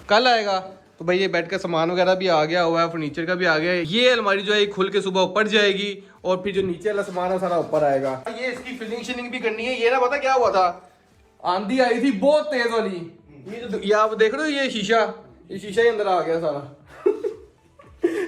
कल आएगा। तो भाई ये बेड का सामान वगैरह भी आ गया हुआ है, फर्नीचर का भी आ गया है। ये अलमारी जो है खुल के सुबह ऊपर जाएगी और फिर जो नीचे वाला सामान है सारा ऊपर आएगा। ये इसकी फिनिशिंग भी करनी है। ये ना पता क्या हुआ था, आंधी आई थी बहुत तेज वाली। ये आप देख रहे हो ये शीशा ही अंदर आ गया सारा।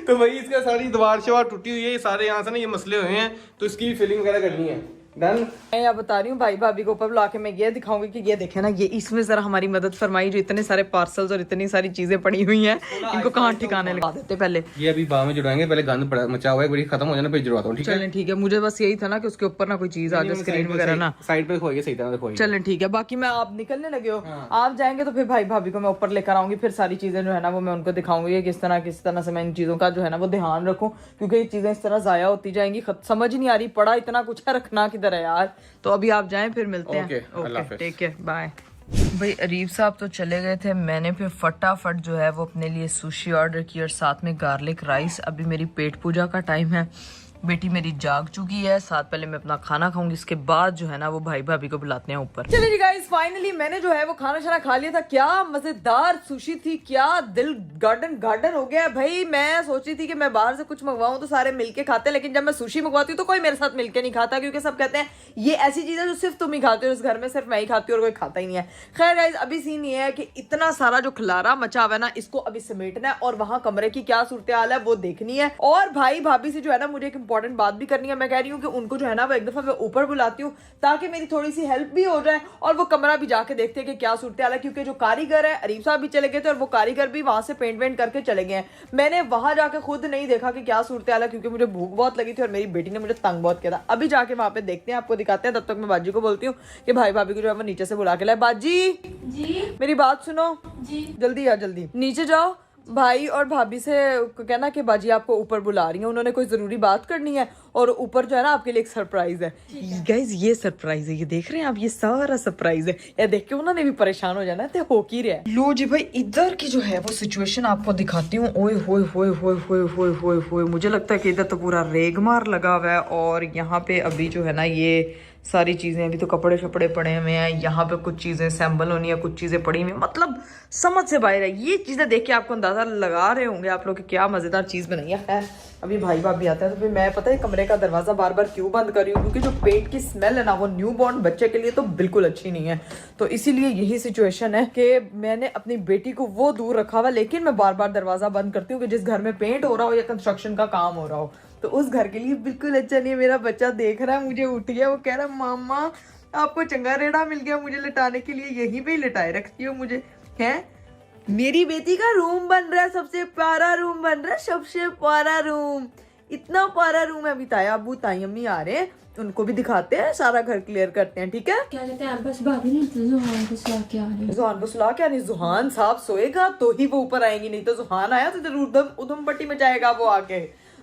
तो भाई इसका सारी दीवार शवार टूटी हुई है, ये सारे यहाँ से ना ये मसले हुए हैं, तो इसकी फिलिंग वगैरह करनी है। डन। मैं यहाँ बता रही हूँ भाई भाभी को ऊपर बुला के मैं ये दिखाऊंगी कि ये देखे ना, ये इसमें जरा हमारी मदद फरमाई। जो इतने सारे पार्सल्स और इतनी सारी चीजें पड़ी हुई हैं, इनको कहाँ ठिकाने लगा देते पहले। ये अभी बाद में जुड़वाएंगे, पहले गंद मचा हुआ है, खत्म हो जाना फिर जुड़वाता हूँ। चलें ठीक है, मुझे बस यही था ना कि उसके ऊपर ना कोई चीज आ जाए, स्क्रीन वगैरह ना साइड पे खोइए, सही तरह से खोइए। चलें ठीक है। बाकी मैं आप निकलने लगे हो, आप जाएंगे तो फिर भाई भाभी को मैं ऊपर लेकर आऊंगी, फिर सारी चीजें जो है ना वो मैं उनको दिखाऊंगी किस तरह से मैं इन चीजों का जो है ना वो ध्यान रखूं, क्योंकि ये चीजें इस तरह जाया होती जाएंगी। समझ नहीं आ रही, पड़ा इतना कुछ है, रखना किधर है यार। तो अभी आप जाएं, फिर मिलते हैं। Okay take care, bye. भाई अरीफ साहब तो चले गए थे, मैंने फिर फटाफट जो है वो अपने लिए सुशी ऑर्डर की और साथ में गार्लिक राइस। अभी मेरी पेट पूजा का टाइम है, बेटी मेरी जाग चुकी है, साथ पहले मैं अपना खाना खाऊंगी, इसके बाद जो है ना वो भाई भाभी को बुलाते हैं ऊपर। चलिए जी गाइस, फाइनली मैंने जो है वो खाना शाना खा लिया था। क्या मजेदार सुशी थी, क्या दिल गार्डन हो गया भाई। मैं सोची थी कि मैं बाहर से कुछ मंगवाऊं तो सारे मिलके खाते हैं, लेकिन जब मैं सुशी मंगवाती हूँ तो कोई मेरे साथ मिलके नहीं खाता, क्योंकि सब कहते हैं ये ऐसी चीज है जो सिर्फ तुम ही खाते हो, इस घर में सिर्फ मैं ही खाती हूँ और कोई खाता ही नहीं है। खैर गाइस, अभी सीन ये है कि इतना सारा जो खिलारा मचा हुआ है ना, इसको अभी समेटना है और वहां कमरे की क्या सूरत हाल है वो देखनी है। और भाई भाभी से जो है ना मुझे एक इंपॉर्टेंट बात भी करनी है। मैं कह रही हूँ कि उनको जो है ना वो एक दफा मैं ऊपर बुलाती हूँ ताकि मेरी थोड़ी सी हेल्प भी हो जाए और वो कमरा भी जाके देखते हैं कि क्या सूरत हाल है, क्योंकि जो कारीगर है अरीफ साहब भी चले गए थे और वो कारीगर भी वहां से पेंट वेंट करके चले गए हैं। मैंने वहां जाके खुद नहीं देखा कि क्या सूरत हाल है, क्योंकि मुझे भूख बहुत लगी थी और मेरी बेटी ने मुझे तंग बहुत किया था। अभी जाके वहां पे देखते हैं, आपको दिखाते हैं। तब तक मैं बाजी को बोलती हूँ कि भाई भाभी को जो है वो नीचे से बुला के लाए। बाजी जी मेरी बात सुनो जी, जल्दी आ, जल्दी नीचे जाओ। भाई और भाभी से कहना कि बाजी आपको ऊपर बुला रही हैं, उन्होंने कोई जरूरी बात करनी है और ऊपर जो है ना आपके लिए एक सरप्राइज है। गाइस ये सरप्राइज है, ये देख रहे हैं आप, ये सारा सरप्राइज है। ये देख के उन्होंने भी परेशान हो जाना है, हो की रहा है। लो जी भाई, इधर की जो है वो सिचुएशन आपको दिखाती हूँ। ओए होए होए होए होए होए होए होए, मुझे लगता है कि इधर तो पूरा रेगमार लगा हुआ है और यहाँ पे अभी जो है ना ये सारी चीजें, अभी तो कपड़े शपड़े पड़े हुए हैं, यहाँ पे कुछ चीजें असेंबल होनी है, कुछ चीजें पड़ी हुई, मतलब समझ से बाहर है। ये चीजें देख के आपको अंदाजा लगा रहे होंगे आप लोग कि क्या मजेदार चीज बनाई है। खैर अभी भाई भाभी आता है तो फिर मैं पता है कमरे का दरवाजा बार बार क्यों बंद कर रही हूँ, क्योंकि जो पेट की स्मेल है ना वो न्यू बॉर्न बच्चे के लिए तो बिल्कुल अच्छी नहीं है। तो इसीलिए यही सिचुएशन है कि मैंने अपनी बेटी को वो दूर रखा हुआ, लेकिन मैं बार बार दरवाजा बंद करती हूँ कि जिस घर में पेंट हो रहा हो या कंस्ट्रक्शन का काम हो रहा हो तो उस घर के लिए बिल्कुल अच्छा नहीं है। मेरा बच्चा देख रहा है मुझे, उठ गया, वो कह रहा है मामा आपको चंगा रेड़ा मिल गया मुझे लिटाने के लिए, यहीं पे ही लिटाए रखती हो मुझे। है मेरी बेटी का रूम बन रहा है, सबसे प्यारा रूम बन रहा है, सबसे प्यारा रूम, इतना प्यारा रूम है। अभी ताया अबू ताई अम्मी आ रहे हैं, उनको भी दिखाते हैं, सारा घर क्लियर करते हैं, ठीक है। क्या कहते हैं बस भाभी ने जुहान को सुला के आ रही है। जुहान को सुला के नहीं, जुहान साहब सोएगा तो ही वो ऊपर आएंगी, नहीं तो जुहान आया तो जरूर उधम पट्टी में जाएगा वो आके।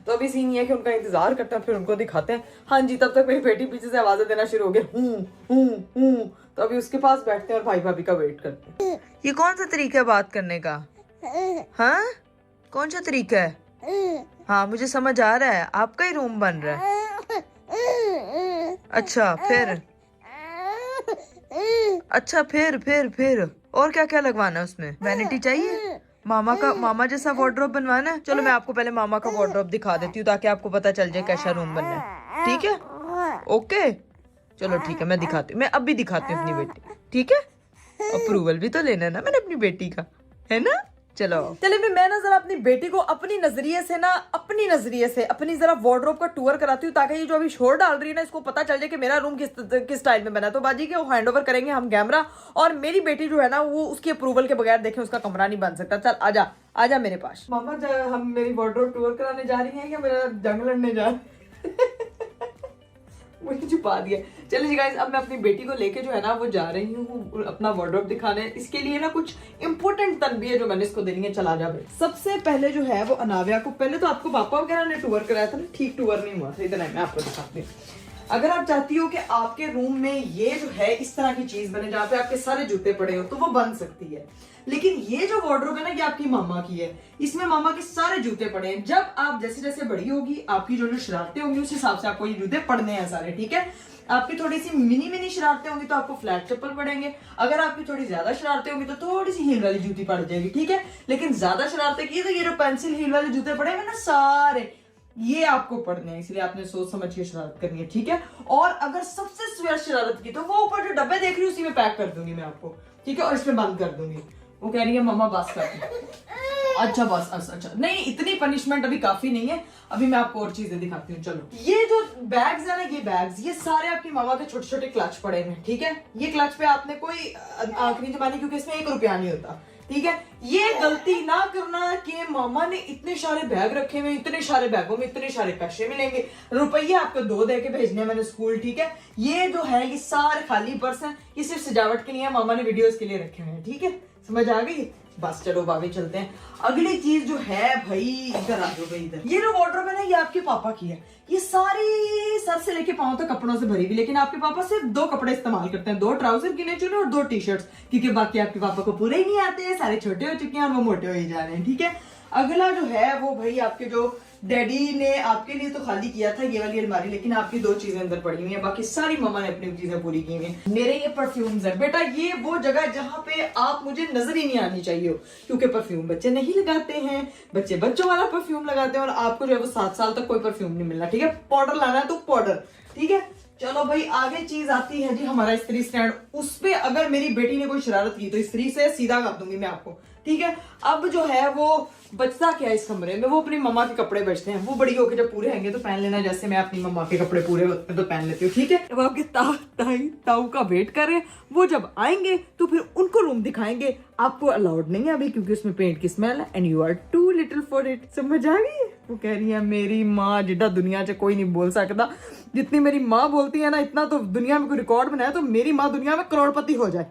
तो अभी सीन ये है कि उनका इंतजार करते हैं, फिर उनको दिखाते हैं। हाँ जी, तब तक मेरी बेटी पीछे से आवाजें देना शुरू हो गई, हूँ। तो अभी उसके पास बैठते हैं और भाई भाभी का वेट करते हैं। ये कौन सा तरीका है बात करने का? हाँ कौन सा तरीका है? हाँ मुझे समझ आ रहा है, आपका ही रूम बन रहा है। अच्छा फिर और क्या क्या लगवाना है उसमें? वैनिटी चाहिए? मामा जैसा वार्डरोब बनवाना है? चलो मैं आपको पहले मामा का वार्डरोब दिखा देती हूँ ताकि आपको पता चल जाए कैसा रूम बनना है, ठीक है? ओके चलो ठीक है, मैं दिखाती हूँ, मैं अब भी दिखाती हूँ अपनी बेटी, ठीक है? अप्रूवल भी तो लेना है ना मैंने अपनी बेटी का, है ना? चलो भी मैं ना जरा अपनी बेटी को अपनी नजरिए से अपनी जरा वार्डरोब का टूर कराती हूँ, ताकि ये जो अभी शोर डाल रही है ना इसको पता चल जाए कि मेरा रूम किस स्टाइल में बना है। तो बाजी के वो हैंड ओवर करेंगे हम कैमरा, और मेरी बेटी जो है ना वो उसकी अप्रूवल के बगैर देखे उसका कमरा नहीं बन सकता। चल आजा मेरे पास। मामा हम मेरी वार्डरोब टूर कराने जा रही है या मेरा जंग लड़ने जा मुझे छुपा दिया। चलिए जी गाइस, अब मैं अपनी बेटी को लेके जो है ना वो जा रही हूँ अपना वार्डरोब दिखाने। इसके लिए ना कुछ इंपॉर्टेंट तनबीह जो मैंने इसको देनी है। चला जा भाई। सबसे पहले जो है वो अनाविया को, पहले तो आपको पापा वगैरह ने टूर कराया था ना, ठीक टूर नहीं हुआ था, इधर मैं आपको दिखाती हूँ। अगर आप चाहती हो कि आपके रूम में ये जो है इस तरह की चीज बने जहाँ पे आपके सारे जूते पड़े हो तो वो बन सकती है, लेकिन ये जो वार्डरोब है ना ये आपकी मामा की है, इसमें मामा के सारे जूते पड़े हैं। जब आप जैसे जैसे बड़ी होगी आपकी जो शरारतें होंगी उस हिसाब से आपको ये जूते पड़ने हैं सारे, ठीक है? आपकी थोड़ी सी मिनी शरारतें होंगी तो आपको फ्लैट चप्पल पड़ेंगे, अगर आपकी थोड़ी ज्यादा शरारतें होंगी तो थोड़ी सी हील वाली जूती पड़ जाएगी, ठीक है। लेकिन ज्यादा शरारतें की तो ये जो पेंसिल हील वाले जूते पड़ेंगे ना सारे, ये आपको पढ़ने हैं, इसलिए आपने सोच समझ के शरारत करनी है, ठीक है। और अगर सबसे स्वेयर शरारत की तो वो ऊपर जो डब्बे देख रही हूँ उसी में पैक कर दूंगी मैं आपको, ठीक है, और इसमें बंद कर दूंगी। वो कह रही है मम्मा बस कर। अच्छा बस, अच्छा नहीं, इतनी पनिशमेंट अभी काफी नहीं है, अभी मैं आपको और चीजें दिखाती हूँ। चलो, ये जो बैग्स है ना, ये बैग्स, ये सारे आपकी मामा के छोटे छोटे क्लच पड़े हैं, ठीक है। ये क्लच पे आपने कोई आंख नहीं जमानी क्योंकि इसमें 1 रुपया नहीं होता, ठीक है। ये गलती ना करना कि मामा ने इतने सारे बैग रखे हुए, इतने सारे बैगों में इतने सारे पैसे मिलेंगे, रुपये आपको 2 दे के भेजने हैं मैंने स्कूल, ठीक है। ये जो है ये सारे खाली पर्स हैं, ये सिर्फ सजावट के लिए है, मामा ने वीडियोस के लिए रखे हुए हैं, ठीक है, समझ आ गई। बस चलो भाभी चलते हैं। अगली चीज जो है भाई, इधर आ जाओ भाई इधर। ये जो वार्डरोब है ना, ये आपके पापा की है, ये सारी सर से लेके पांव तक कपड़ों से भरी हुई, लेकिन आपके पापा सिर्फ 2 कपड़े इस्तेमाल करते हैं, 2 ट्राउजर गिने चुने और 2 टी-शर्ट्स, क्योंकि बाकी आपके पापा को पूरे ही नहीं आते हैं, सारे छोटे हो चुके हैं और वो मोटे हो ही जा रहे हैं, ठीक है। अगला जो है वो भाई आपके जो डैडी ने आपके लिए तो खाली किया था ये वाली अलमारी, लेकिन आपकी 2 चीजें अंदर पड़ी हुई हैं, बाकी सारी मम्मा ने अपनी चीजें पूरी की हुई हैं। मेरे ये परफ्यूम्स है बेटा, ये वो जगह है जहाँ पे आप मुझे नजर ही नहीं आनी चाहिए हो, क्योंकि परफ्यूम बच्चे नहीं लगाते हैं, बच्चे बच्चों वाला परफ्यूम लगाते हैं, और आपको जो है वो 7 साल तक कोई परफ्यूम नहीं मिलना, ठीक है। पाउडर लाना है तो पाउडर, ठीक है। चलो भाई आगे चीज आती है जी हमारा इस्त्री स्टैंड। उस पे अगर मेरी बेटी ने कोई शरारत की तो इस्त्री से सीधा कर दूंगी मैं आपको, ठीक है। अब जो है वो बचता क्या है इस कमरे में, वो अपनी मम्मा के कपड़े बचते हैं, वो बड़ी होके जब पूरे होंगे तो पहन लेना, जैसे मैं अपनी मम्मा के कपड़े पूरे होते हैं तो पहन लेती हूँ, ठीक है। अब आपके ताऊ का वेट कर रहे हैं, वो जब आएंगे तो फिर उनको रूम दिखाएंगे। आपको अलाउड नहीं है अभी क्योंकि उसमें पेंट की स्मेल है, and you are too little for it. समझ आ गई? वो कह रही है मेरी माँ जितना दुनिया से कोई नहीं बोल सकता जितनी मेरी माँ बोलती है ना, इतना तो दुनिया में कोई रिकॉर्ड बनाया तो मेरी माँ दुनिया में करोड़पति हो जाए,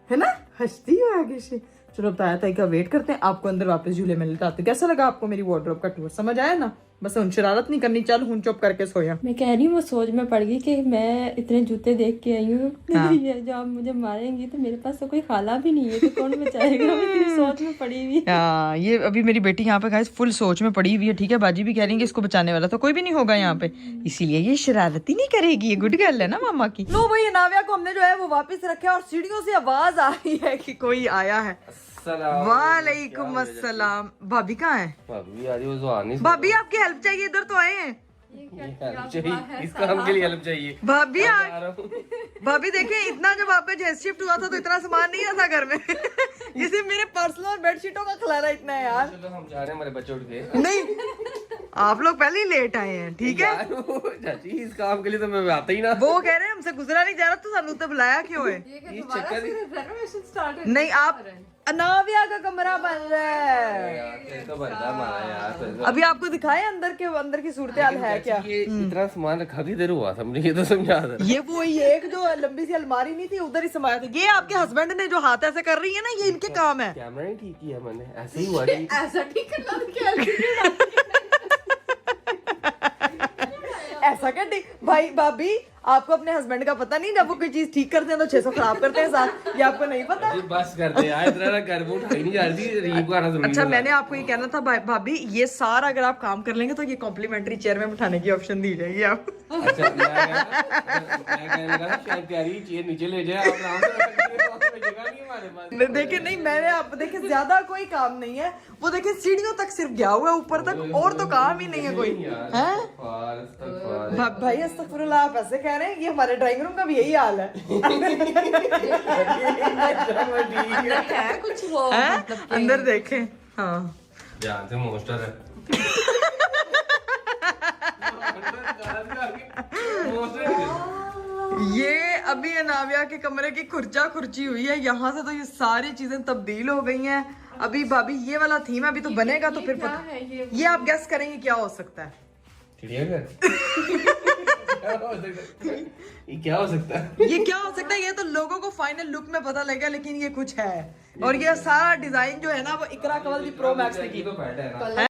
है ना। हंसती है आगे से। चलो अब ताया ताई का वेट करते हैं, आपको अंदर वापस झूले में लेटाते हैं। कैसा लगा आपको मेरी वार्डरोब का टूर, समझ आया ना। बस उन शरारत नहीं करनी, चल हुन चुप करके सोया। मैं कह रही हूँ वो सोच में पड़ गई कि मैं इतने जूते देख के आई हूँ, जो आप मुझे मारेंगी तो मेरे पास तो कोई खाला भी नहीं है, तो कौन बचाएगा। मैं इतनी सोच में पड़ी हुई। ये अभी मेरी बेटी यहाँ पे गाइस फुल सोच में पड़ी हुई है, ठीक है। बाजी भी कह रही है इसको बचाने वाला तो कोई भी नहीं होगा यहाँ पे, इसीलिए ये शरारत ही नहीं करेगी, ये गुड गर्ल है ना मामा की। लो भाई नाव्या को हमने जो है वो वापस रखा और सीढ़ियों से आवाज आ रही है कि कोई आया है। वालेकुम अस्सलाम। भाभी कहाँ है? भाभी आ रही वो आ नहीं, भाभी आपकी हेल्प चाहिए, इधर तो आए हैं। इस काम के लिए हेल्प चाहिए भाभी भाभी देखें, इतना जब आपका जेस शिफ्ट हुआ था तो इतना सामान नहीं था घर में। इसे मेरे पर्सनल बेडशीटों का खिलाना इतना है यार। चलो हम जा रहे हैं, हमारे बच्चे उठ गए। नहीं आप लोग पहले ही लेट आए हैं, ठीक है। चाची इस काम के लिए तो मैं आता ही ना। वो कह रहे हैं हमसे गुजरा नहीं जा रहा तो सानू तो बुलाया क्यों है? नहीं आप अनाव्या का कमरा बन रहा है तो बनता हमारा यार। अभी आपको दिखाए अंदर की सूरत हाल है क्या? ये इतना सामान रखा की देर हुआ था मुझे, ये तो समझा दे। ये वो एक जो लंबी सी अलमारी नहीं थी उधर ही समाया था। ये आपके हस्बैंड ने जो हाथ ऐसे कर रही है ना, ये इनके काम है। कैमरा नहीं ठीक किया मैंने, ऐसे ही हुआ। ऐसा ठीक करना ऐसा क्या भाई भाभी आपको अपने हस्बैंड का पता नहीं, जब वो कोई चीज ठीक करते हैं तो 600 खराब करते हैं साथ, ये आपको नहीं पता? बस कर दे यार, इतना कर वो उठाई नहीं जा रही थी, रीप का आना जरूरी। अच्छा मैंने आपको ये कहना था भाभी, ये सारा अगर आप काम कर लेंगे तो ये कॉम्प्लीमेंट्री चेयर में बिठाने की ऑप्शन दी जाएगी आप। अच्छा मैं कहने लगा शायद प्यारी चेयर नीचे ले जाए, आप आराम से रख सकते हो, जगह नहीं हमारे पास। देखिए नहीं, मैंने आप देखिए ज्यादा कोई काम नहीं है, वो देखिए सीढ़ियों तक सिर्फ गया हुआ है, ऊपर तक और तो काम ही नहीं है कोई। हैं भाई अस्तगफुरुल्लाह, आप ऐसे कह रहे हैं? ये हमारे ड्राइंग रूम का भी यही हाल है। है कुछ वो मतलब अंदर देखें। हाँ ध्यान से मोस्टर है। ये अभी अनाव्या के कमरे की खुर्ची हुई है, यहाँ से तो ये सारी चीजें तब्दील हो गई हैं। अभी भाभी ये वाला थीम है, अभी तो बनेगा तो फिर पता। ये आप गेस करेंगे क्या हो सकता है? चिड़ियाघर। ये क्या हो सकता है? ये क्या हो सकता है ये तो लोगों को फाइनल लुक में पता लगेगा, लेकिन ये कुछ है। और ये सारा डिजाइन जो है ना वो इकरा कवल दी प्रो मैक्स की।